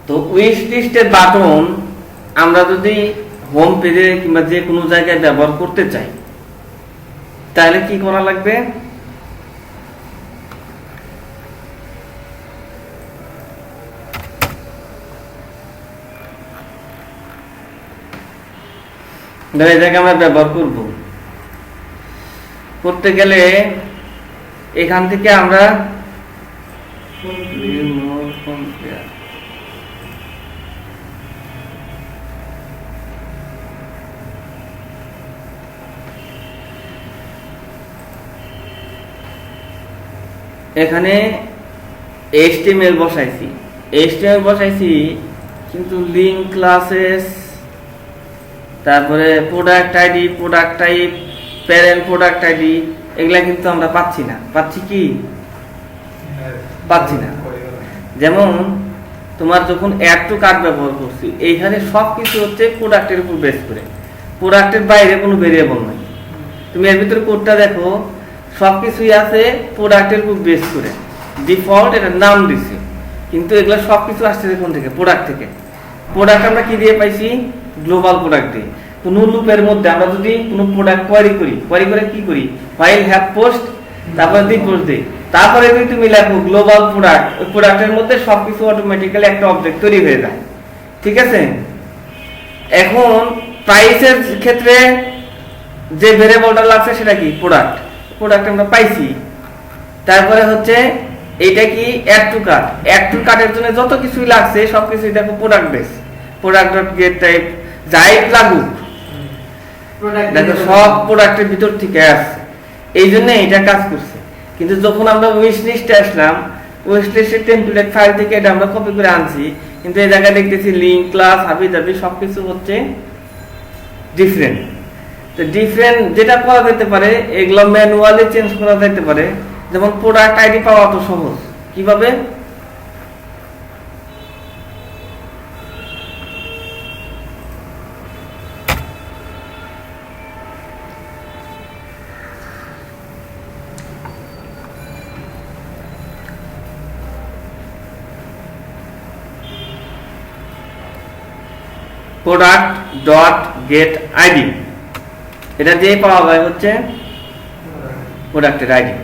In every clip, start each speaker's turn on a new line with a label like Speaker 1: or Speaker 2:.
Speaker 1: তো উইশ লিস্টের বাটন আমরা যদি হোম পেজে কিংবা যে কোনো জায়গায় ব্যবহার করতে চাই তাহলে কি করা লাগবে? এই জায়গায় আমরা ব্যবহার করতে গেলে এখান থেকে আমরা এখানে HTML বসাইছি কিন্তু লিঙ্ক ক্লাসেস, তারপরে product ID, product type, parent product ID এগুলা কিন্তু আমরা পাচ্ছি না। পাচ্ছি না। যেমন তোমার যখন অ্যাড টু কার্ট ব্যবহার করছি এইখানে সবকিছু হচ্ছে প্রোডাক্টের উপর বেস করে, প্রোডাক্টের বাইরে কোনো ভেরিয়েবল নাই। তুমি এর ভিতরে কোডটা দেখো, সবকিছুই আছে প্রোডাক্টের উপর বেস করে, ডিফল্ট এটা নাম দিছি, কিন্তু এগুলো সবকিছু আসছে কোন থেকে? প্রোডাক্ট থেকে। প্রোডাক্ট আমরা কি দিয়ে পাইছি? গ্লোবাল প্রোডাক্ট দিয়ে। কোন লুপের মধ্যে আমরা যদি কোনো প্রোডাক্ট কোয়ারি করে কি করি? ফাইল হ্যাভ পোস্ট, তারপরে দিই পোস্ট দিই, তারপরে যদি তুমি লেখো গ্লোবাল প্রোডাক্ট, ওই প্রোডাক্টের মধ্যে সবকিছু অটোমেটিক্যালি একটা অবজেক্ট তৈরি হয়ে যায়। ঠিক আছে? এখন প্রাইসের ক্ষেত্রে যে ভেরিয়েবলটা লাগছে সেটা কি? প্রোডাক্ট আমরা পাইছি। তারপরে হচ্ছে এইটা কি? অ্যাড টু কার্টের জন্য যত কিছুই লাগছে সবকিছুই দেখো product base, product dot gate type যাই লাগুক দেখো সব প্রোডাক্টের ভিতর থেকে আসছে, এই জন্য এটা কাজ করছে। কিন্তু যখন আমরা উইশ লিস্টে আসলাম, উইশ লিস্টের টেমপ্লেট ফাইল থেকে এটা আমরা কপি করে আনছি, কিন্তু এই জায়গায় দেখতেছি লিঙ্ক, ক্লাস, হাবি সবকিছু হচ্ছে ডিফারেন্ট। তো ডিফারেন্ট যেটা করা যেতে পারে এগুলো ম্যানুয়ালি চেঞ্জ করা যেতে পারে। যেমন প্রোডাক্ট আইডি পাওয়া তো সহজ, কিভাবে? প্রোডাক্ট ডট গেট আইডি, এটা দিয়ে পাওয়া যায় হচ্ছে প্রোডাক্টের আইডি।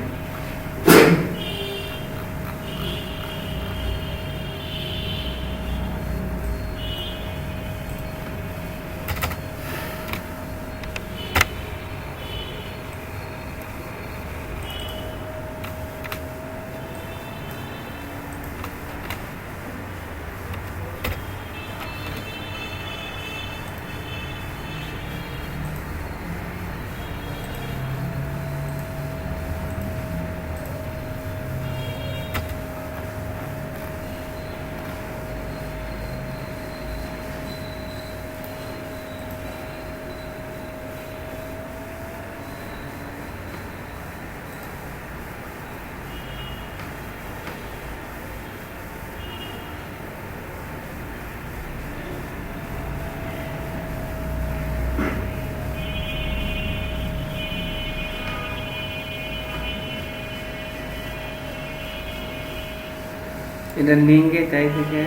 Speaker 1: এটা লিঙ্কে তাই থেকে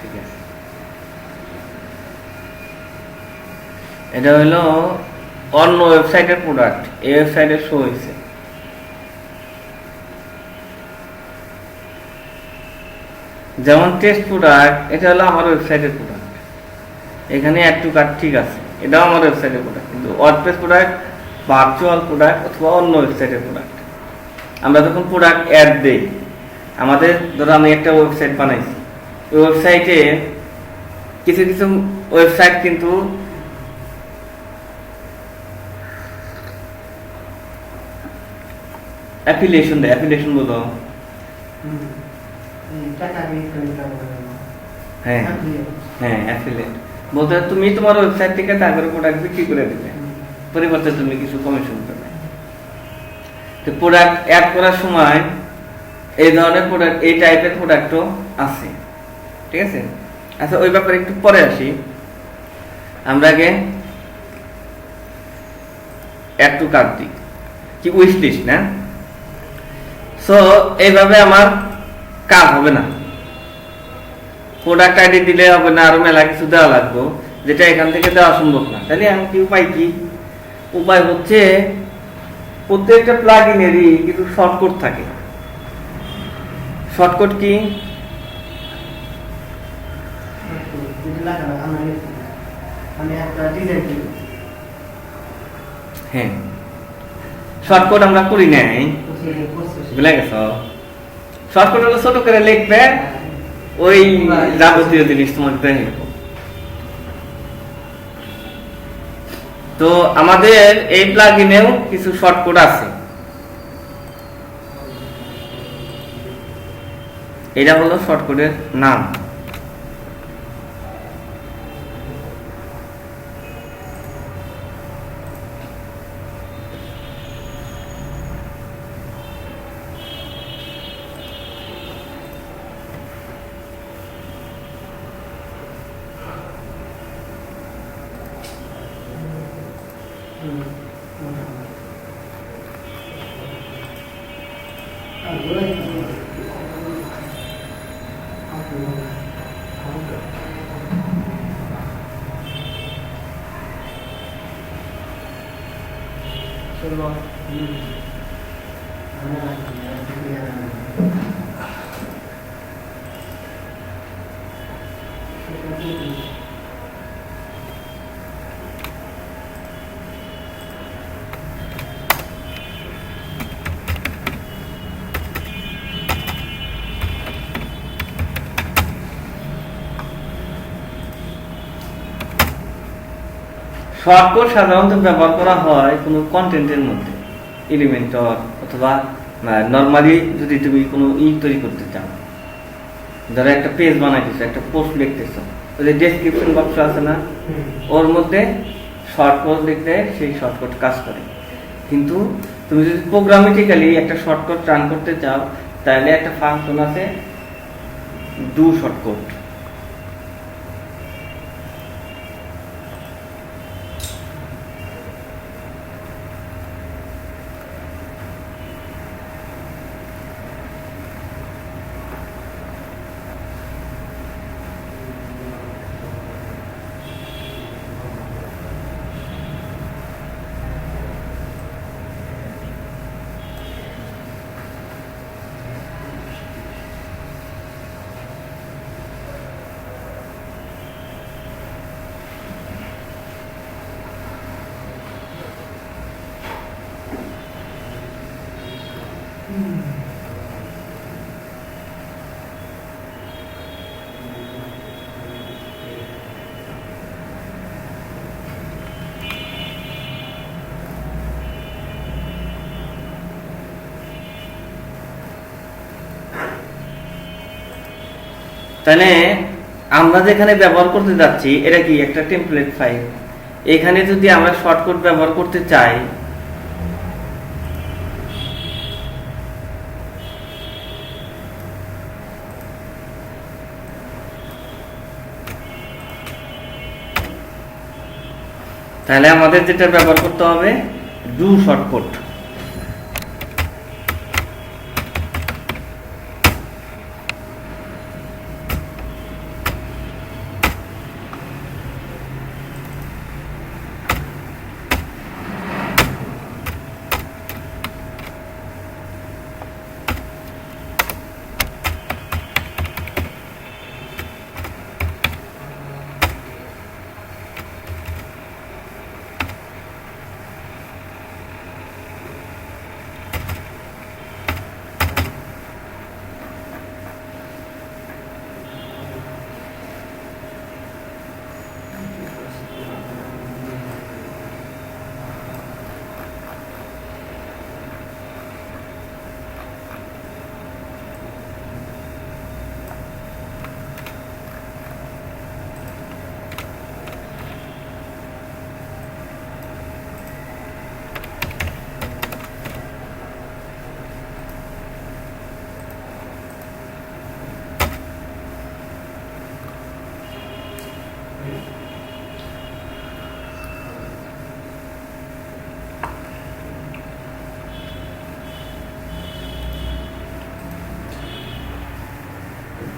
Speaker 1: ঠিক আছে। এটা হলো অন্য ওয়েবসাইটের প্রোডাক্ট, এই ওয়েবসাইটে শো হয়েছে। যেমন টেস্ট প্রোডাক্ট, এটা হলো আমার ওয়েবসাইটের প্রোডাক্ট, এখানে অ্যাড টু কার্ট ঠিক আছে, এটাও আমার ওয়েবসাইটের প্রোডাক্ট। কিন্তু ওয়ার্ডপ্রেস প্রোডাক্ট, ভার্চুয়াল প্রোডাক্ট অথবা অন্য ওয়েবসাইটের প্রোডাক্ট, আমরা যখন প্রোডাক্ট অ্যাড দেই, আমাদের ধরো আমি একটা ওয়েবসাইট বানাইছি, ওই ওয়েবসাইটে কিছু ওয়েবসাইট কিন্তু অ্যাফিলিয়েশন দেয়। অ্যাফিলিয়েশন বলো? হ্যাঁ অ্যাফিলিয়েট বলতে তুমি তোমার ওয়েবসাইট থেকে তারপরে প্রোডাক্ট বিক্রি করে দিবে, পরিবর্তে তুমি কিছু কমিশন পাবে। তো প্রোডাক্ট অ্যাড করার সময় এই ধরনের প্রোডাক্ট, এই টাইপের প্রোডাক্টও আছে। ঠিক আছে? আচ্ছা, ওই ব্যাপারে একটু পরে আসি। আমরা আগে অ্যাড টু কার্ট দিই, কি উইশ লিস্ট না? সো এইভাবে আমার কাজ হবে না, প্রোডাক্ট আইডি দিলে হবে না, আরো মেলা কিছু দেওয়া লাগবে, যেটা এখান থেকে দেওয়া সম্ভব না। তাহলে আমি কি উপায় কি? উপায় হচ্ছে প্রত্যেকটা প্লাগইনেরই কিছু শর্টকাট থাকে। Shortcut key? হ্যাঁ, শর্টকাট আমরা করি নাই, ভুলে গেছ? শর্টকাট হলো ছোট করে লিখবে, ওই যাবতীয় জিনিস তোমাকে দেখে। তো আমাদের এই প্লাগইনেও কিছু শর্টকাট আছে। এটা হলো শর্টকাটের নাম। শর্টকাট সাধারণত ব্যবহার করা হয় কোনো কন্টেন্টের মধ্যে, এলিমেন্টর অথবা নর্মালি যদি তুমি কোনো তৈরি করতে চাও, ধরো একটা পেজ বানাইতেছো, একটা পোস্ট লিখতেছো, ওই যে ডেসক্রিপশন বক্স আছে না, ওর মধ্যে শর্টকাট লিখতে সেই শর্টকাট কাজ করে। কিন্তু তুমি যদি প্রোগ্রামেটিক্যালি একটা শর্টকাট রান করতে চাও, তাহলে একটা ফাংশন আছে ডু শর্টকাট। তাহলে আমরা যেখানে ব্যবহার করতে যাচ্ছি, এটা কি একটা টেমপ্লেট ফাইল। এখানে যদি আমরা শর্টকাট ব্যবহার করতে চাই, তাহলে আমাদের যেটা ব্যবহার করতে হবে ডু শর্টকাট।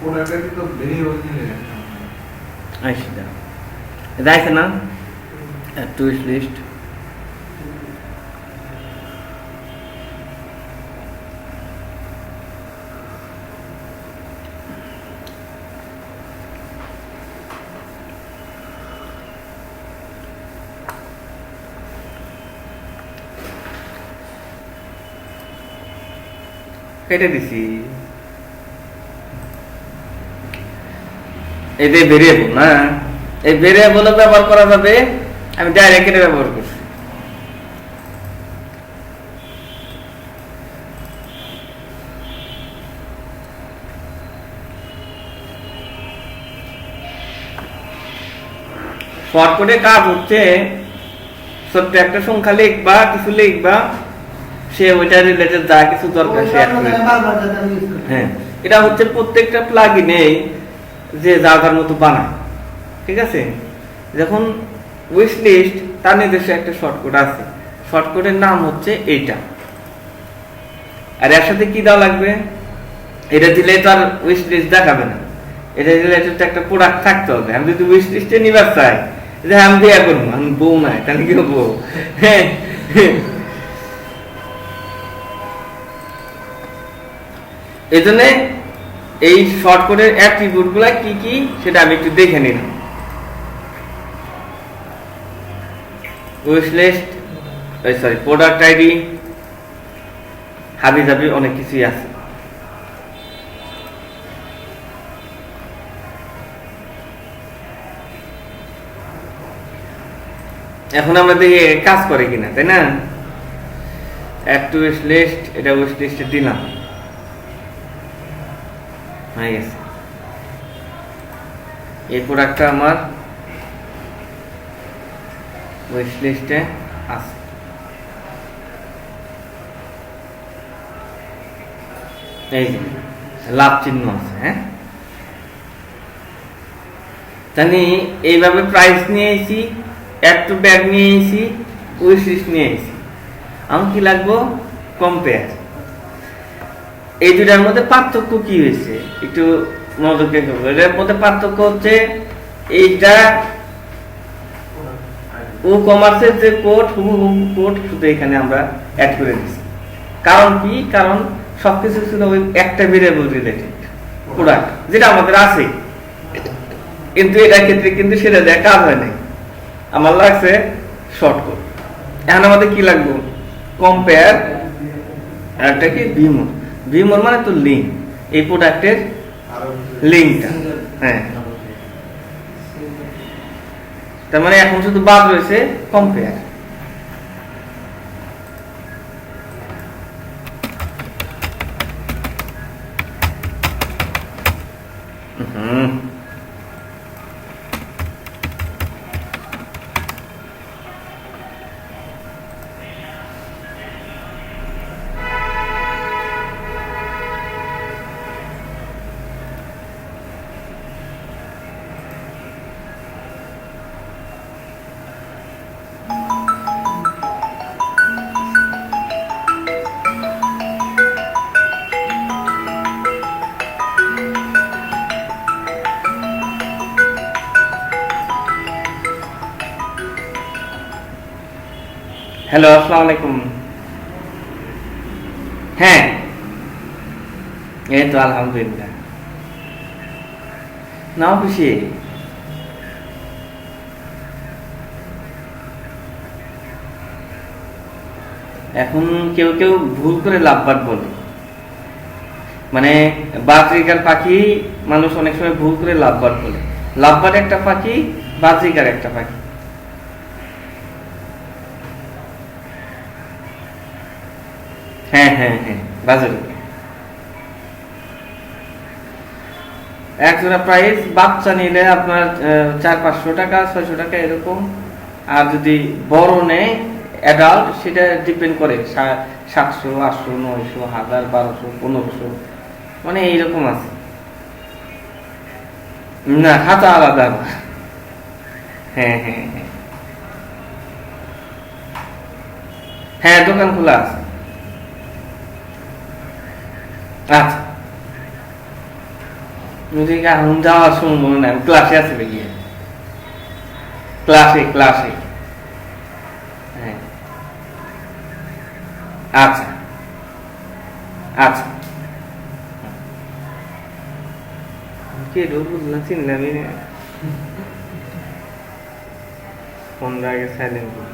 Speaker 2: প্রোডাক্টটা কি তো বেরিয়ে হচ্ছে
Speaker 1: আইসিদা যাইছে না টুইস্ট লিস্ট কেটে দিছি এই যে ভেরিয়েবল না এই ভেরিয়েবল ব্যবহার করা যাবে আমি ডাইরেক্ট এটা ব্যবহার করছি শর্টকাটে কাজ হচ্ছে ছোট্ট একটা সংখ্যা লিখবা কিছু লিখবা সে ওইটা রিলেটেড যা কিছু দরকার সে হ্যাঁ এটা হচ্ছে প্রত্যেকটা প্লাগইনে যে যার মতো বানায় ঠিক আছে যখন উইশ লিস্ট তার নিজস্ব একটা শর্টকাট আছে শর্টকাটের নাম হচ্ছে এইটা আর এর সাথে কি দেওয়া লাগবে এটা দিলে তো আর উইশ লিস্ট দেখাবে না এটা রিলেটেড একটা প্রোডাক্ট থাকতে হবে আমি যদি উইশ লিস্টে নিবার চাই যে আমি বিয়ে করবো আমি বউ নাই তাহলে কি হবো হ্যাঁ এই জন্য এই শর্টকাটের অ্যাট্রিবিউট গুলা কি কি সেটা আমি একটু দেখে নিলাম wish list sorry product ID হাবি জাবি অনেক কিছুই আছে এখন আমরা দেখি কাজ করে কিনা তাই না অ্যাড টু উইশ লিস্ট এটা উইশ লিস্টে দিলাম হয়ে গেছে এই প্রোডাক্টটা আমার উইশ লিস্টে আছে এই যে লাভ চিহ্ন আছে হ্যাঁ তাহলে এইভাবে প্রাইস নিয়ে এসেছি অ্যাড টু ব্যাগ নিয়ে এসেছি উইশ লিস্ট নিয়ে এসেছি আমার কি লাগবো কম্পেয়ার এই দুটার মধ্যে পার্থক্য কি হয়েছে একটু মনোযোগ করবো এটার মধ্যে পার্থক্য হচ্ছে এইটা ও কমার্সের যে কোড কোড শুধু এখানে আমরা অ্যাড করে দিচ্ছি কারণ কি কারণ সবকিছু ছিল ওই একটা ভেরিয়েবল রিলেটেড প্রোডাক্ট যেটা আমাদের আছে কিন্তু এটার ক্ষেত্রে কিন্তু সেটা দেয়া কাজ হয় নাই আমার লাগছে শর্ট কোড এখন আমাদের কি লাগবে কম্পেয়ার একটা কি ভিমোর ভিমোর মানে তো লিঙ্ক এই প্রোডাক্টের লিঙ্কটা হ্যাঁ তার মানে এখন শুধু বাদ রয়েছে কম্পেয়ার হ্যালো আসসালামু আলাইকুম হ্যাঁ এই তো আলহামদুলিল্লাহ নাও খুশি এখন কেউ কেউ ভুল করে লাভবাট বলে মানে বাজরিকার পাখি মানুষ অনেক সময় ভুল করে লাভবাট বলে লাভবাট একটা পাখি বাজরিকার একটা পাখি হ্যাঁ হ্যাঁ হ্যাঁ বাজারে এক জোড়া প্রাইস বাচ্চা নিলে আপনার 400-500 টাকা 600 টাকা এরকম আর যদি বড় নেয় অ্যাডাল্ট সেটা ডিপেন্ড করে 700 800 900 1000 1200 1500 মানে এইরকম আছে না খাতা আলাদা হ্যাঁ হ্যাঁ হ্যাঁ হ্যাঁ দোকান খোলা আছে আচ্ছা যদি এখন যাওয়ার সম্ভাবনা নাই ক্লাসে আছে গিয়ে ক্লাসে ক্লাসে। হ্যাঁ আচ্ছা আচ্ছা কে বুঝলাম চিনলামই না। ফোনটা আগে সাইলেন্ট করি।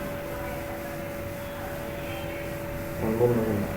Speaker 1: বললো বললো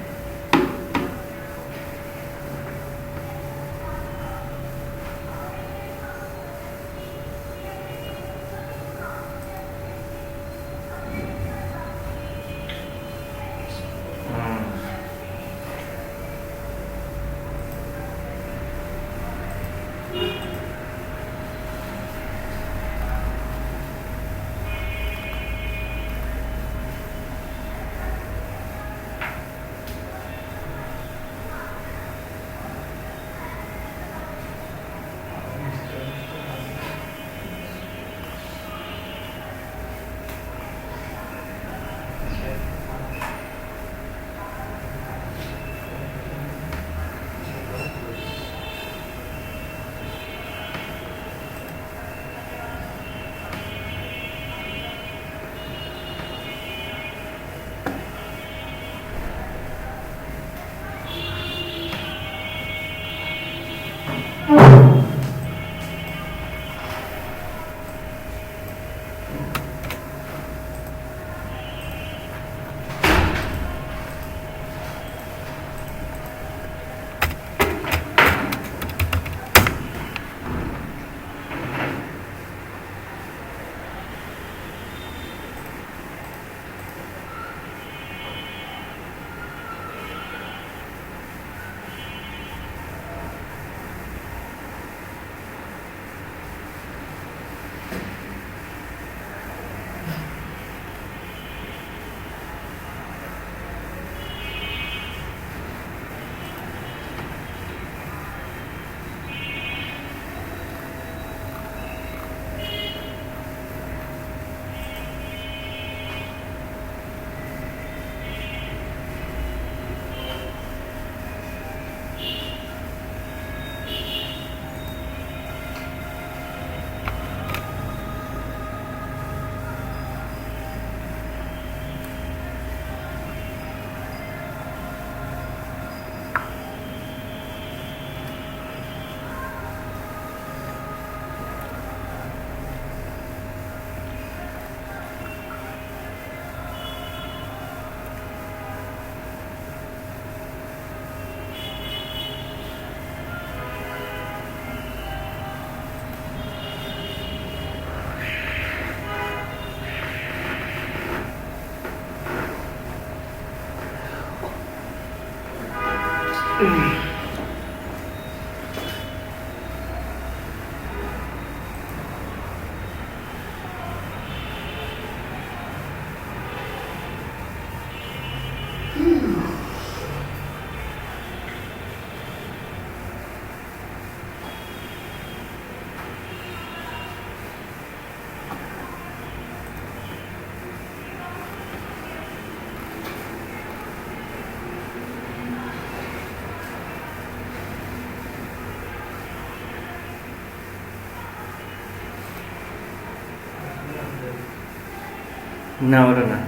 Speaker 1: না ওটা না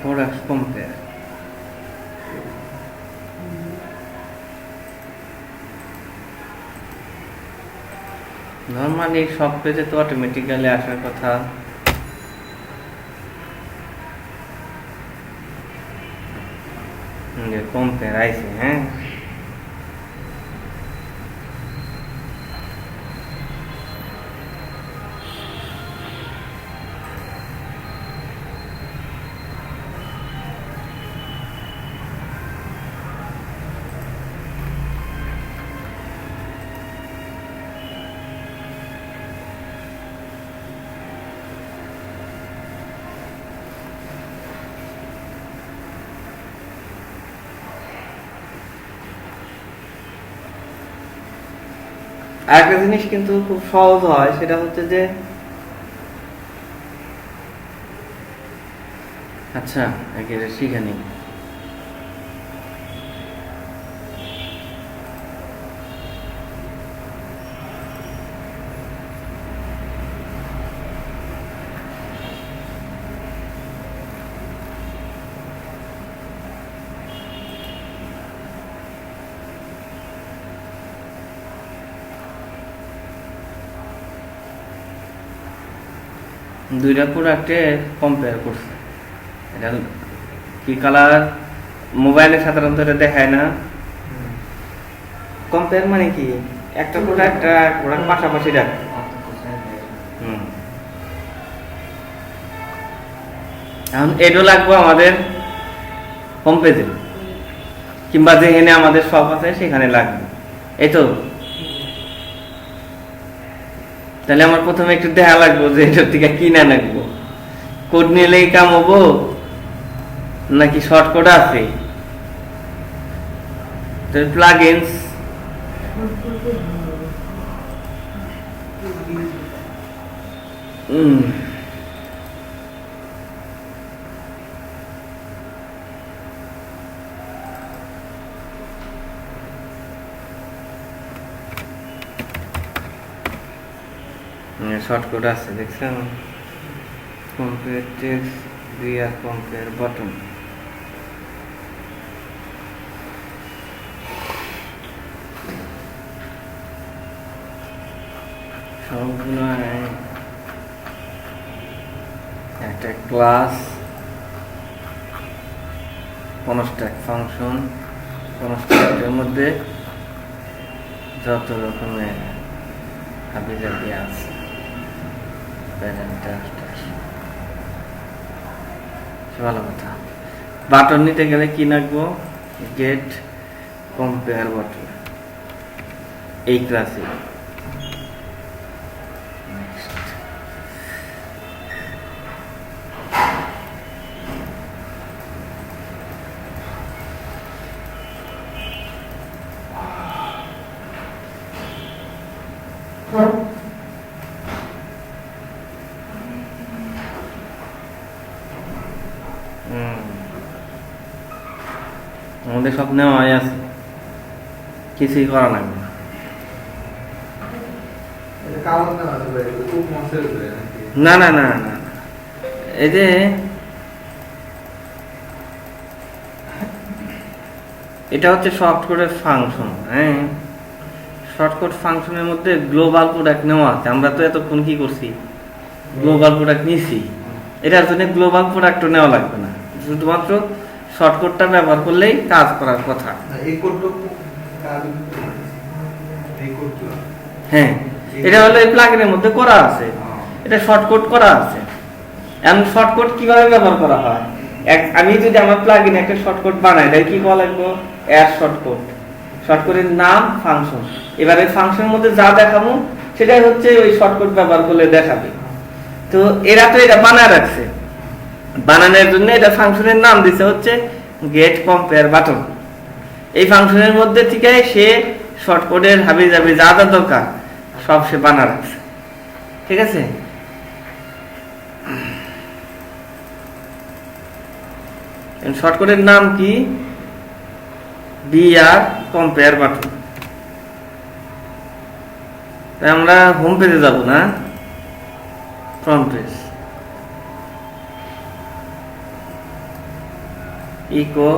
Speaker 1: প্রোডাক্ট কম্পেয়ার নর্মালি সব পেজে তো অটোমেটিক্যালি আসার কথা। কম্পেয়ার আইছে। হ্যাঁ আরেকটা জিনিস কিন্তু খুব সহজ হয়, সেটা হচ্ছে যে আচ্ছা একেবারে শিখে নিই। দুইটা প্রোডাক্টে কম্পেয়ার করছে। এটা কি কালার, মোবাইলে সাধারণত এটা দেখায় না। কম্পেয়ার মানে কি, একটা প্রোডাক্ট পাশাপাশি রাখ। এখন এটাও লাগবে আমাদের হোম পেজে, কিংবা যেখানে আমাদের শপ আছে সেখানে লাগবে। এই তো, তাহলে আমার প্রথমে একটু দেখা লাগবো যে এটার থেকে কি না লাগবো, কোড নিলেই কাম হবো নাকি শর্টকাট আছে। প্লাগইনস শর্টকাট আছে, দেখছেন? Compare text via compare button. সবগুলো একটা ক্লাস, কনস্ট্রাক্ট ফাংশন, কনস্ট্রাক্টের মধ্যে যত রকমের হাবিজাবি আছে, ভালো কথা। বাটন নিতে গেলে কি রাখবো, গেট কম্পেয়ার বাটন, এই ক্লাসে। আমাদের সব নেওয়াই আছে, কিছুই করা লাগবে না। না না না না, এই যে এটা হচ্ছে শর্টকাটের ফাংশন। হ্যাঁ, শর্টকাট ফাংশনের মধ্যে গ্লোবাল প্রোডাক্ট নেওয়া আছে। আমরা তো এতক্ষণ কি করছি, গ্লোবাল প্রোডাক্ট নিছি। এটার জন্য গ্লোবাল প্রোডাক্টও নেওয়া লাগবে না, শুধুমাত্র শর্টকাটটা ব্যবহার করলেই কাজ করার কথা। হ্যাঁ, এটা হলো এই প্লাগইনের মধ্যে করা আছে, এটা শর্টকাট করা আছে। এখন শর্টকাট কিভাবে ব্যবহার করা হয়, আমি যদি আমার প্লাগইনে একটা শর্টকাট বানাই, তাই কি বলা লাগবে, অ্যাড শর্টকাট। শর্টকাটের নাম ফাংশন। এবারে ফাংশনের মধ্যে যা দেখাবো সেটাই হচ্ছে ওই শর্টকাট ব্যবহার করলে দেখাবে। তো এরা তো এটা বানায় রাখছে, বানানোর জন্য এটা ফাংশনের নাম দিছে হচ্ছে গেট কম্পেয়ার বাটন। এই ফাংশনের মধ্যে থেকে সে শর্টকাটের হাবিজাবি যা যা দরকার সব সে বানা রাখছে। ঠিক আছে, শর্টকাটের নাম কি, বিআর কম্পেয়ার বাটন। আমরা হোম পেজে যাব না, front page, echo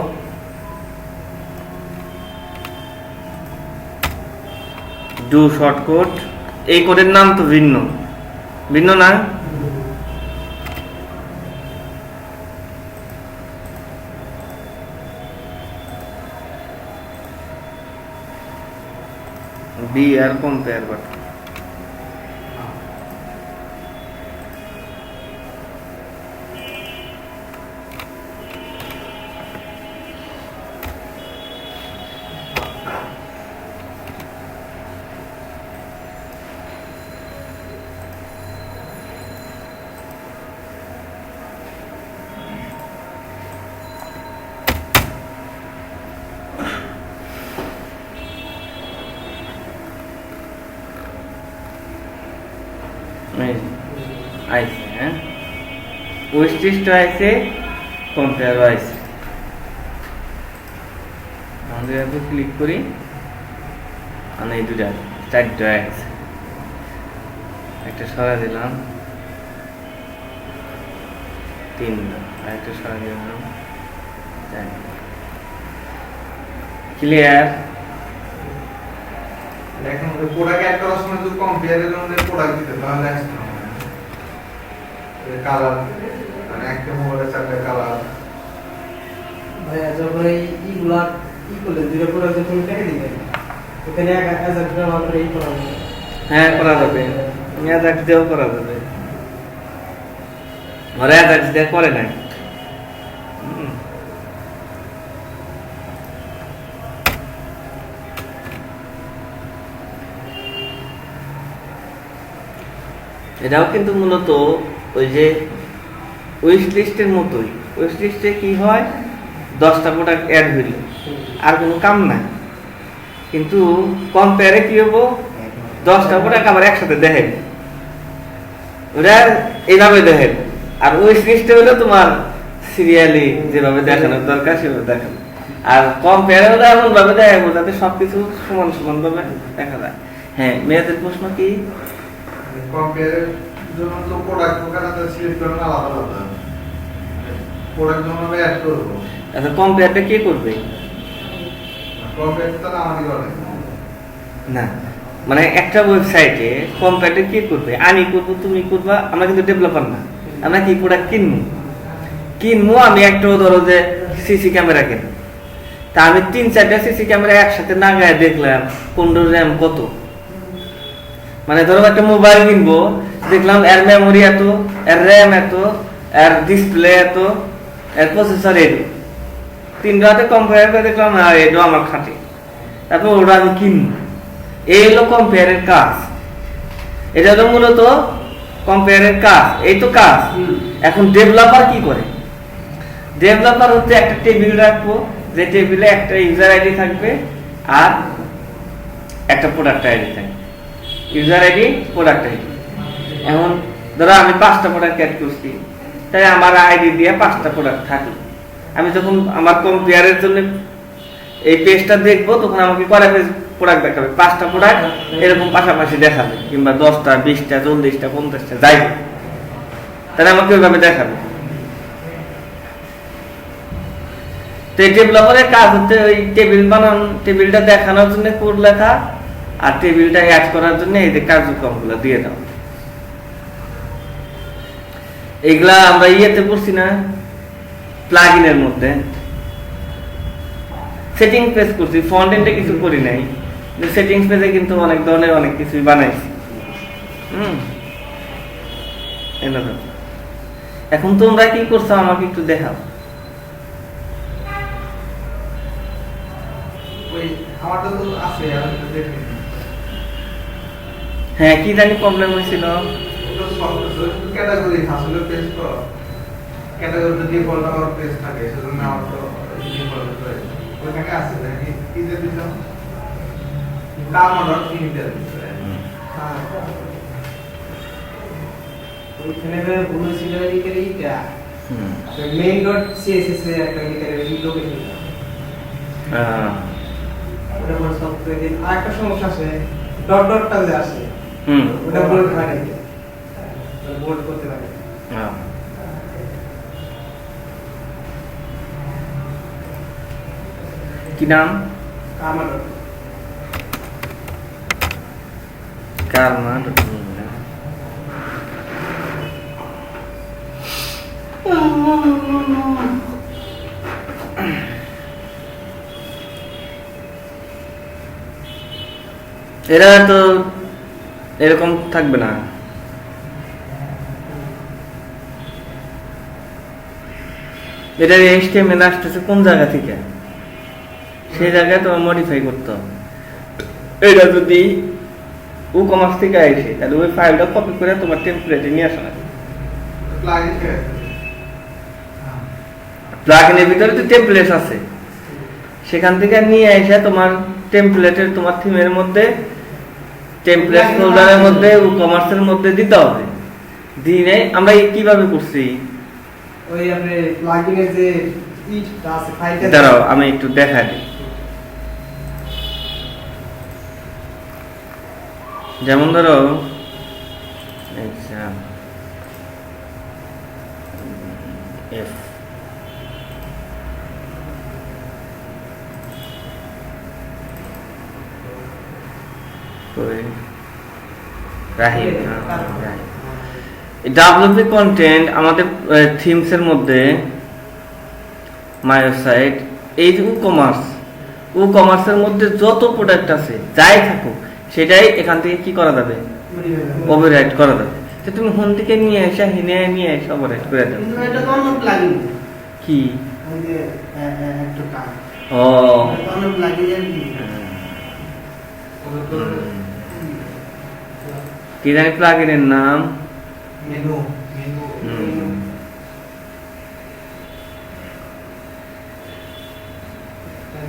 Speaker 1: do shortcut. এই কোডের নাম তো ভিন্ন ভিন্ন না, বিআর কম্পেয়ার বাটন। আইছে, হ্যাঁ, ওয়েস্টিস্ট আইছে, কম্পেয়ার আইছে। আমাদের এত ক্লিক করি, আমি এই দুটা চারটা আছে, একটা সরা দিলাম, তিনটা, আর একটা সরা দিলাম, চারটা। ক্লিয়ার?
Speaker 2: দেখেন প্রোডাক্ট অ্যাড করার সময় যদি কম্পেয়ারের মধ্যে প্রোডাক্ট দিতে তাহলে আসবে না। কালার মানে একটা মোবাইলে 4টা কালার
Speaker 3: ভাইয়া যখন এইগুলা করলে দুটো প্রোডাক্ট যখন কেটে দিবেন ওখানে 1000 টাকা মাত্র এই করা যাবে।
Speaker 1: হ্যাঁ করা যাবে, মেয়াদ দিয়েও করা যাবে, ওরা অ্যাজাক্স দিয়ে করে নাই। এটাও কিন্তু মূলত ওই যে উইশ লিস্টের মতোই, উইশ লিস্টে কি হয় 10টা প্রোডাক্ট অ্যাড হইল আর কোনো কাম নাই, কিন্তু কম্পেয়ারে কি হবো 10টা প্রোডাক্ট আবার একসাথে দেখেন, ওরা এইভাবে দেখেন। আর উইশ লিস্টে হলো তোমার সিরিয়ালি যেভাবে দেখানোর দরকার সেভাবে দেখানো, আর কম্পেয়ারে হলো এমন ভাবে দেখাবো যাতে সবকিছু সমান সমান ভাবে দেখা যায়। হ্যাঁ, মেয়েদের প্রশ্ন কি?
Speaker 2: কম্পেয়ারের জন্য তো প্রোডাক্ট ওখানে সিলেক্ট করার আলাদা আলাদা প্রোডাক্ট যখন আমরা অ্যাড করব।
Speaker 1: আচ্ছা, কম্পেয়ারটা কে করবে?
Speaker 2: কম্পেয়ার তো আমারই করে
Speaker 1: না, মানে একটা ওয়েবসাইটে কম্পেয়ারটা কে করবে? আমি করব, তুমি করবা, আমরা কিন্তু ডেভেলপার না, আমরা কি প্রোডাক্ট কিনবো আমি একটা ধরো যে সিসি ক্যামেরা কিনি, তা আমি 3-4টা সিসি ক্যামেরা একসাথে না গায়ে দেখলাম কোনটার র্যাম কত, মানে ধরো একটা মোবাইল কিনবো, দেখলাম এর মেমোরি এত, এর র্যাম এত, এর ডিসপ্লে এত, এর প্রসেসর এত, 3টাতে কম্পেয়ার করে দেখলাম এটা আমার খাটে, তারপর ওটা আমি কিনবো। এই হলো কম্পেয়ারের কাজ, এটা তো মূলত কম্পেয়ারের কাজ, এই তো কাজ। এখন ডেভেলপার কি করে? ডেভেলপার হচ্ছে একটা টেবিল রাখবো, যে টেবিলে একটা ইউজার আইডি থাকবে আর একটা প্রোডাক্ট আইডি থাকবে, ইউজার আইডি প্রোডাক্ট আইডি। এখন ধরো আমি 5টা প্রোডাক্ট অ্যাড করছি, তাই আমার আইডি দিয়ে 5টা প্রোডাক্ট থাকলো। আমি যখন আমার কম্পেয়ারের জন্য এই পেজটা দেখবো, তখন আমাকে কয়টা পেজ প্রোডাক্ট দেখাবে? 5টা প্রোডাক্ট এরকম পাশাপাশি দেখাবে, কিংবা 10টা, 20টা, 40টা, 50টা যাই হোক, তাহলে আমাকে ওইভাবে দেখাবে। তো এই ডেভেলপারের কাজ হচ্ছে ওই টেবিল বানানো, টেবিলটা দেখানোর জন্য কোড লেখা, আর টেবিলটা অ্যাড করার জন্য এই যে কার্যক্রমগুলো দিয়ে দাও। এগুলা আমরা ইয়েতে পড়ছি না, প্লাগইনের মধ্যে সেটিং পেজ করছি, ফ্রন্ট এন্ডে কিছু করি নাই, সেটিংস পেজে কিন্তু অনেক ধরনের অনেক কিছুই বানাইছি। এখন তোমরা কি করছো আমাকে একটু দেখাও।
Speaker 2: ওই আমারটা তো আছে, আমি তো দেখি
Speaker 1: হ্যাঁ, কি জানি প্রবলেম হয়েছিল।
Speaker 2: ওটা সলভ করতে ক্যাটাগরি আসলে পেজ তো ক্যাটাগরিতে ডিফল্ট আমার পেজ থাকে, সেজন্য আমার তো ডিফল্ট করে ওখানে আছে নাকি কি যে দিলাম ডাউনলোড ইন্টার
Speaker 3: হ্যাঁ ওইখানে ভুল ছিল এইটা main.css এর একটা লোকেশন, ওটা বড় সফটওয়্যার দিন। আর একটা সমস্যা আছে, ডটটা যে আসে ওটা বোল্ড হয় না, বোল্ড করতে লাগে।
Speaker 1: কি নাম? কারমা। এরা তো এরকম থাকবে না, এটা HTML আসতেছে কোন জায়গা থেকে, সেই জায়গায় তোমার মডিফাই করতে হবে। এটা যদি ই-কমার্স থেকে আসে, তাহলে ওই ফাইলটা কপি করে তোমার টেমপ্লেটে নিয়ে আসা লাগে। প্লাগইনের ভিতরে তো টেমপ্লেট আছে, সেখান থেকে নিয়ে এসে তোমার টেমপ্লেটের তোমার থিমের মধ্যে, টেমপ্লেট ফোল্ডারের মধ্যে, ই-কমার্সের মধ্যে দিতে হবে। দিনে আমরা কিভাবে করছি,
Speaker 3: ওই আপনি প্লাগইনের যে ইটা আছে ফাইলটা,
Speaker 1: দাঁড়াও আমি একটু দেখাই দিই। যেমন ধরো রাহিম, ডাব্লিউপি কন্টেন্ট আমাদের থিমসের মধ্যে মাই ওয়েবসাইট, এই যে কমার্সের মধ্যে যত প্রোডাক্ট আছে যাই থাকুক সেটাই এখান থেকে কি করা যাবে, ওভাররাইট করা যাবে। তো তুমি হোম থেকে নিয়ে এসে নিয়ে এসে ওভাররাইট করে দেবে।
Speaker 3: কিন্তু এটা তো অন্য প্লাগইন
Speaker 1: কি
Speaker 3: ওই যে একটু কাজ
Speaker 1: ও
Speaker 3: এটা অন্য প্লাগইন
Speaker 1: কি জানি প্লাগইনের নাম,
Speaker 2: menu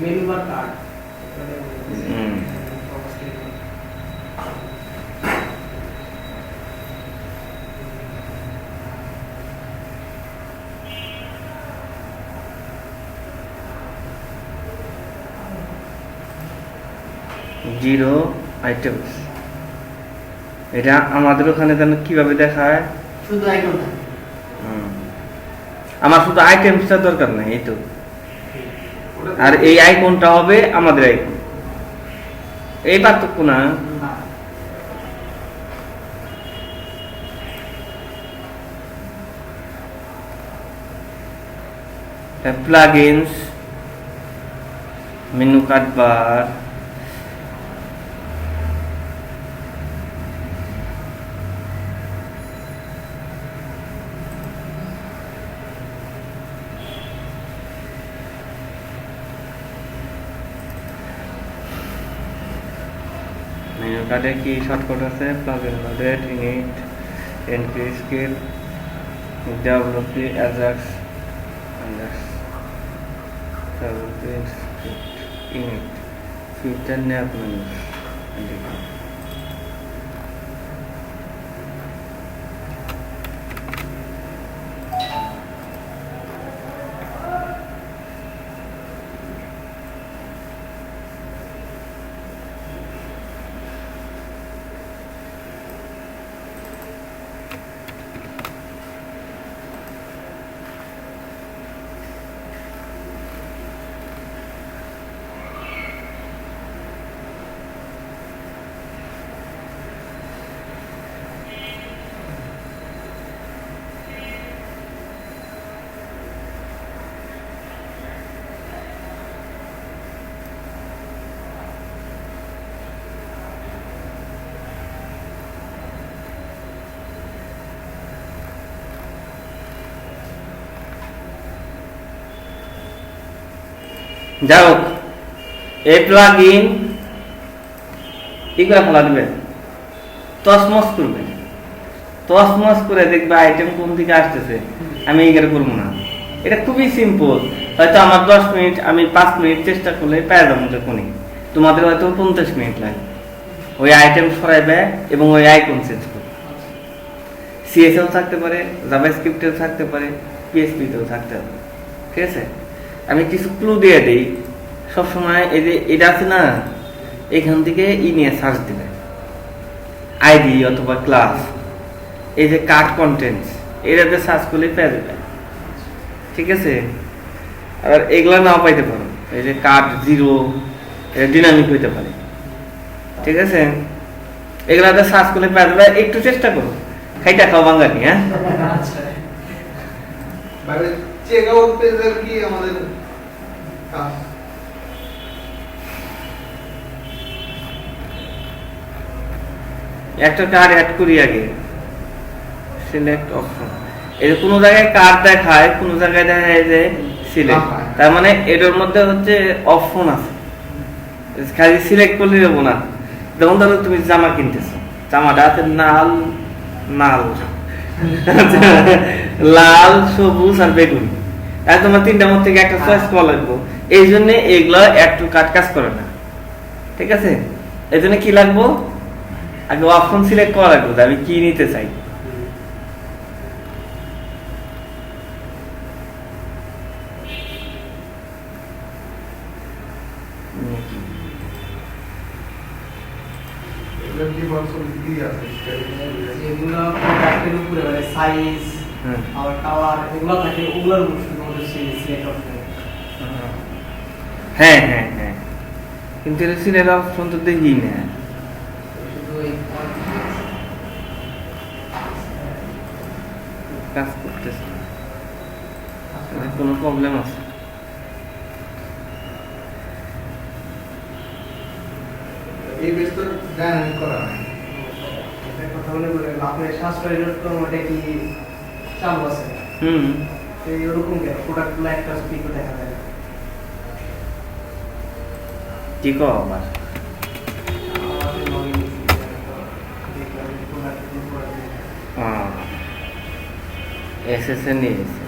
Speaker 3: menu bar card
Speaker 1: zero items. এটা আমাদের ওখানে যেন কিভাবে দেখায়,
Speaker 3: শুধু আইকন থাকে।
Speaker 1: আমার শুধু আইটেমসটা দরকার নাই, এই তো। আর এই আইকনটা হবে আমাদের আইকন, এই পার্থক্য না। Plugins, menu card bar, menu কার্ডে কি শর্টকাট আছে, plugin loaded, init, entry skill, ডেভেলপি, Ajax, init, filter, nav menu. যাই হোক, এই প্লাগইন কি করে ফেলা দিবে, তসমস করবে, তসমস করে দেখবে আইটেম কোন দিকে আসতেছে, আমি এগুলো করবো না। এটা খুবই সিম্পল। হয়তো আমার 10 মিনিট, আমি 5 মিনিট চেষ্টা করলে পেয়ে যাবো কোনি, তোমাদের হয়তো 50 মিনিট লাগে। ওই আইটেম সরাইবে এবং ওই আইকন চেঞ্জ করবে। সিএসএও থাকতে পারে, জাভাস্ক্রিপ্টেও থাকতে পারে, পিএসপিতেও থাকতে পারে। ঠিক আছে, আমি কিছু ক্লু দিয়ে দিই। সবসময় এই যে এটা আছে না, এখান থেকে নিয়ে সার্চ দিবে, আইডি অথবা ক্লাস, এই যে কার্ড কন্টেন্টস, এটাতে সার্চ করলে পেয়ে যাবে। ঠিক আছে, আবার এগুলো নাও পাইতে পারো, এই যে কার্ড জিরো, এটা ডিনামিক হইতে পারে। ঠিক আছে, এগুলাতে সার্চ করলে পেয়ে যাবে। একটু চেষ্টা করো, খাইটা খাও বাঙালি। হ্যাঁ,
Speaker 2: বাইরে চেক আউট পেজের কি আমাদের কাজ?
Speaker 1: একটা কার্ড অ্যাড করি আগে, সিলেক্ট অপশন। এই যে কোনো জায়গায় কার্ড দেখায়, কোনো জায়গায় দেখায় যে সিলেক্ট, তার মানে এটার মধ্যে হচ্ছে অপশন আছে, খালি সিলেক্ট করলে যাবো না। যেমন ধরো তুমি জামা কিনতেছো, জামাটা আছে লাল, লাল, সবুজ আর বেগুনি। আর তোমার তিনটার মধ্যে থেকে একটা চয়েস করা লাগবে। এই জন্য এগুলো একটু কাজ করে না। ঠিক আছে, এই জন্য কি লাগবো, আগে অপশন সিলেক্ট করা লাগবে, আমি কি নিতে চাই।
Speaker 2: এগুলো কি বলছো কি আছে?
Speaker 3: এগুলো প্রোডাক্টের উপরে মানে সাইজ আর কালার এগুলো থাকে, ওগুলোর মধ্যে সিলেক্ট অপশন।
Speaker 1: হ্যাঁ হ্যাঁ হ্যাঁ, কিন্তু এটা সিলেক্ট অপশন তো দেখি না।
Speaker 3: শুধু এই
Speaker 1: কোনো প্রবলেম আছে?
Speaker 2: এই বেস তো ডাইনামিক করা নাই।
Speaker 3: একটা কথা বলে আপনার সাশ্রয় এরকম ওটা কি চালু আছে?
Speaker 1: হুম,
Speaker 3: তো এরকম প্রোডাক্টগুলো একটা স্পিকও দেখা যায় না।
Speaker 1: কি কো আবার?
Speaker 3: আমাদের লগে দেখলাম প্রোডাক্ট
Speaker 1: এসএসএ নিয়ে এসেছে।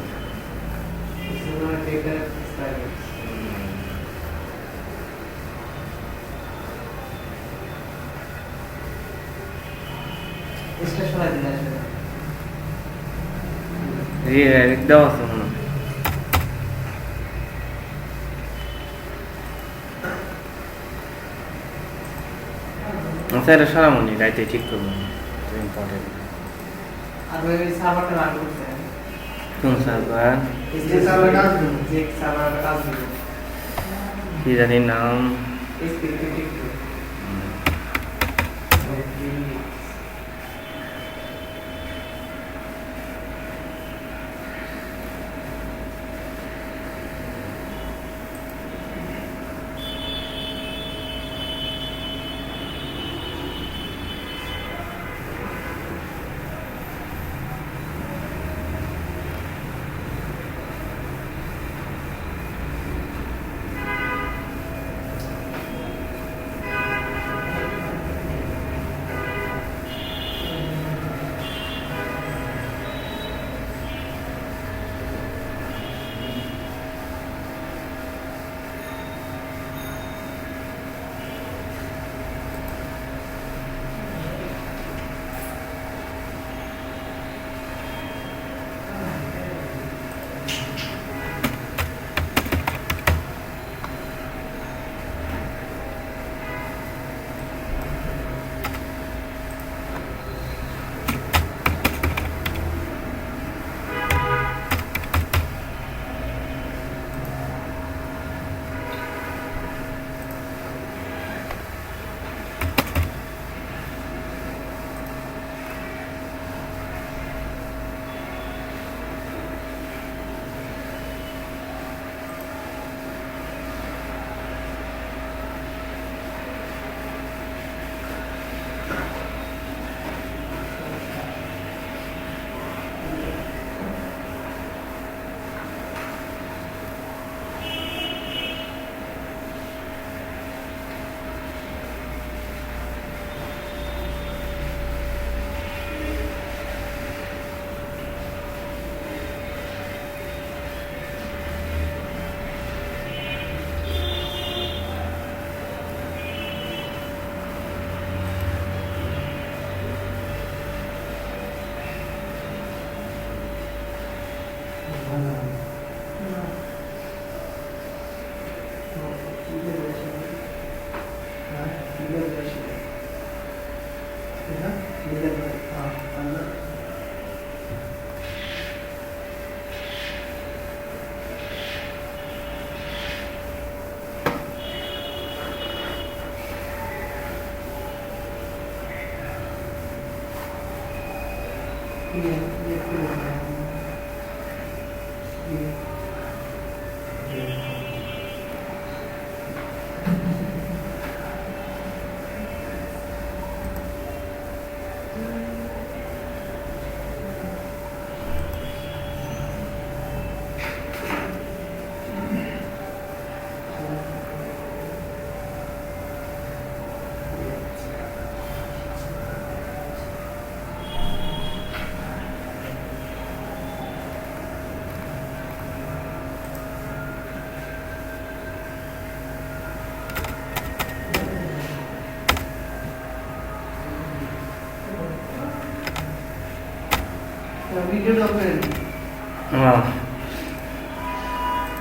Speaker 3: স্টেশনে দিলে আসলে
Speaker 1: রিডাইরেক্ট দেওয়া আছে মনে হয়। আচ্ছা, এটা সারামনি রাইতে ঠিক করবো। ইম্পর্টেন্ট।
Speaker 3: আর ওই সার্ভারটা রান করতে হয়।
Speaker 1: কোন সার্ভার?
Speaker 3: যে সার্ভার কাজ করবে, যে সার্ভার কাজ করবে,
Speaker 1: কি জানি নাম?
Speaker 3: SP52
Speaker 2: ভিডিও ডকুমেন্ট
Speaker 1: হ্যাঁ